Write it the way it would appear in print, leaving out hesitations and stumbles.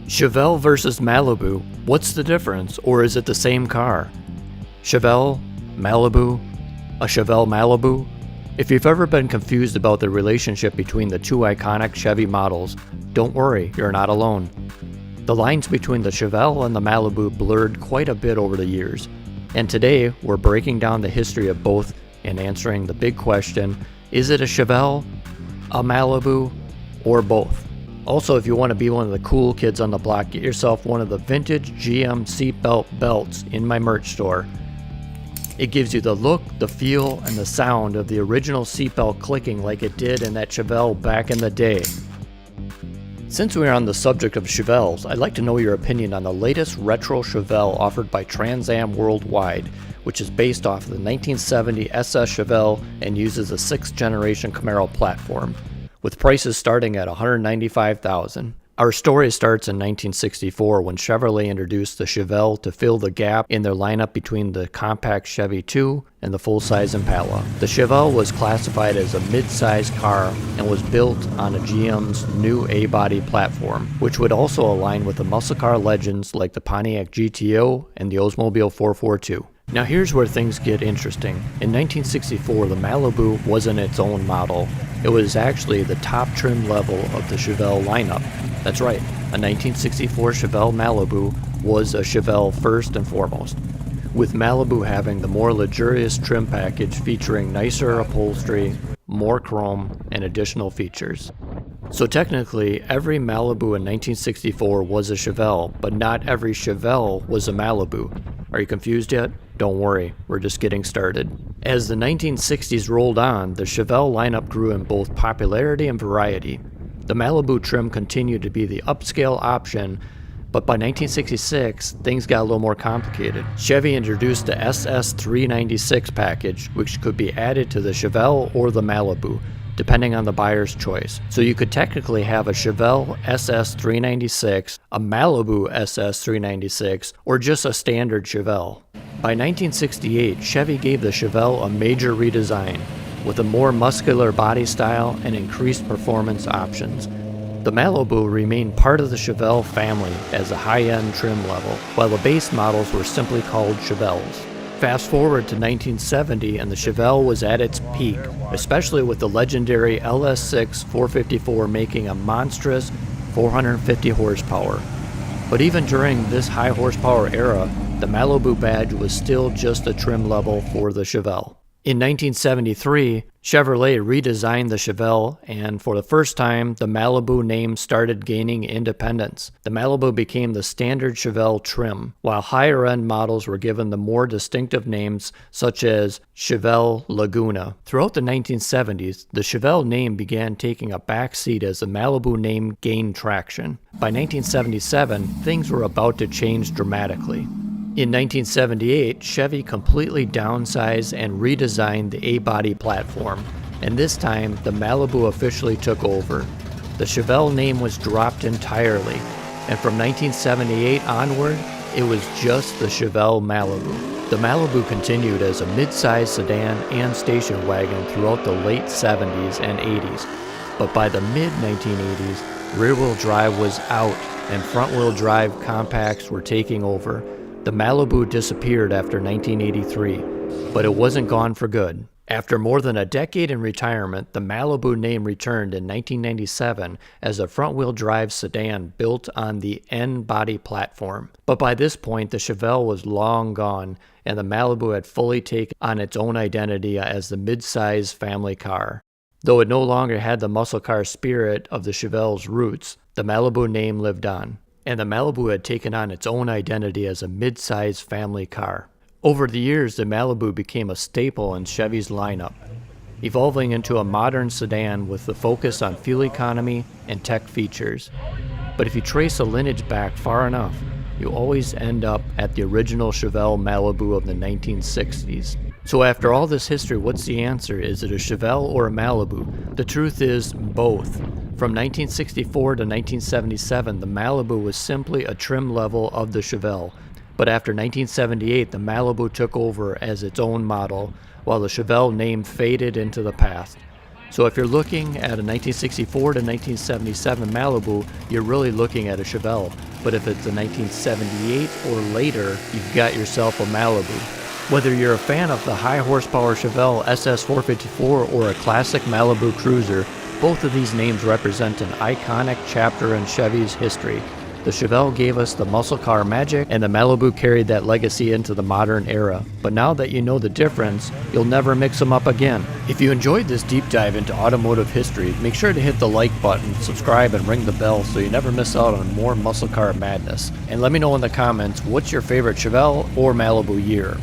Chevelle versus Malibu, what's the difference, or is it the same car? Chevelle, Malibu, a Chevelle Malibu? If you've ever been confused about the relationship between the two iconic Chevy models, don't worry, you're not alone. The lines between the Chevelle and the Malibu blurred quite a bit over the years, and today we're breaking down the history of both and answering the big question, is it a Chevelle, a Malibu, or both? Also, if you want to be one of the cool kids on the block, get yourself one of the vintage GM seatbelt belts in my merch store. It gives you the look, the feel, and the sound of the original seatbelt clicking like it did in that Chevelle back in the day. Since we're on the subject of Chevelles, I'd like to know your opinion on the latest retro Chevelle offered by Trans Am Worldwide, which is based off of the 1970 SS Chevelle and uses a 6th generation Camaro platform, with prices starting at $195,000. Our story starts in 1964 when Chevrolet introduced the Chevelle to fill the gap in their lineup between the compact Chevy 2 and the full-size Impala. The Chevelle was classified as a mid-size car and was built on a GM's new A-body platform, which would also align with the muscle car legends like the Pontiac GTO and the Oldsmobile 442. Now here's where things get interesting. In 1964, the Malibu wasn't its own model. It was actually the top trim level of the Chevelle lineup. That's right, a 1964 Chevelle Malibu was a Chevelle first and foremost, with Malibu having the more luxurious trim package featuring nicer upholstery, more chrome, and additional features. So technically, every Malibu in 1964 was a Chevelle, but not every Chevelle was a Malibu. Are you confused yet? Don't worry, we're just getting started. As the 1960s rolled on, the Chevelle lineup grew in both popularity and variety. The Malibu trim continued to be the upscale option, but by 1966, things got a little more complicated. Chevy introduced the SS 396 package, which could be added to the Chevelle or the Malibu, depending on the buyer's choice. So you could technically have a Chevelle SS 396, a Malibu SS 396, or just a standard Chevelle. By 1968, Chevy gave the Chevelle a major redesign, with a more muscular body style and increased performance options. The Malibu remained part of the Chevelle family as a high-end trim level, while the base models were simply called Chevelles. Fast forward to 1970 and the Chevelle was at its peak, especially with the legendary LS6 454 making a monstrous 450 horsepower. But even during this high horsepower era, the Malibu badge was still just a trim level for the Chevelle. In 1973, Chevrolet redesigned the Chevelle, and for the first time, the Malibu name started gaining independence. The Malibu became the standard Chevelle trim, while higher-end models were given the more distinctive names such as Chevelle Laguna. Throughout the 1970s, the Chevelle name began taking a back seat as the Malibu name gained traction. By 1977, things were about to change dramatically. In 1978, Chevy completely downsized and redesigned the A-body platform, and this time the Malibu officially took over. The Chevelle name was dropped entirely, and from 1978 onward, it was just the Chevelle Malibu. The Malibu continued as a mid-size sedan and station wagon throughout the late 70s and 80s, but by the mid-1980s, rear-wheel drive was out and front-wheel drive compacts were taking over. The Malibu disappeared after 1983, but it wasn't gone for good. After more than a decade in retirement, the Malibu name returned in 1997 as a front-wheel drive sedan built on the N-body platform. But by this point, the Chevelle was long gone, and the Malibu had fully taken on its own identity as the mid-size family car. Though it no longer had the muscle car spirit of the Chevelle's roots, the Malibu name lived on, and the Malibu had taken on its own identity as a mid-size family car. Over the years, the Malibu became a staple in Chevy's lineup, evolving into a modern sedan with the focus on fuel economy and tech features. But if you trace the lineage back far enough, you always end up at the original Chevelle Malibu of the 1960s. So after all this history, what's the answer? Is it a Chevelle or a Malibu? The truth is both. From 1964 to 1977, the Malibu was simply a trim level of the Chevelle. But after 1978, the Malibu took over as its own model, while the Chevelle name faded into the past. So if you're looking at a 1964 to 1977 Malibu, you're really looking at a Chevelle. but if it's a 1978 or later, you've got yourself a Malibu. Whether you're a fan of the high horsepower Chevelle SS 454 or a classic Malibu cruiser, both of these names represent an iconic chapter in Chevy's history. The Chevelle gave us the muscle car magic, and the Malibu carried that legacy into the modern era. But now that you know the difference, you'll never mix them up again. If you enjoyed this deep dive into automotive history, make sure to hit the like button, subscribe, and ring the bell so you never miss out on more muscle car madness. And let me know in the comments, what's your favorite Chevelle or Malibu year?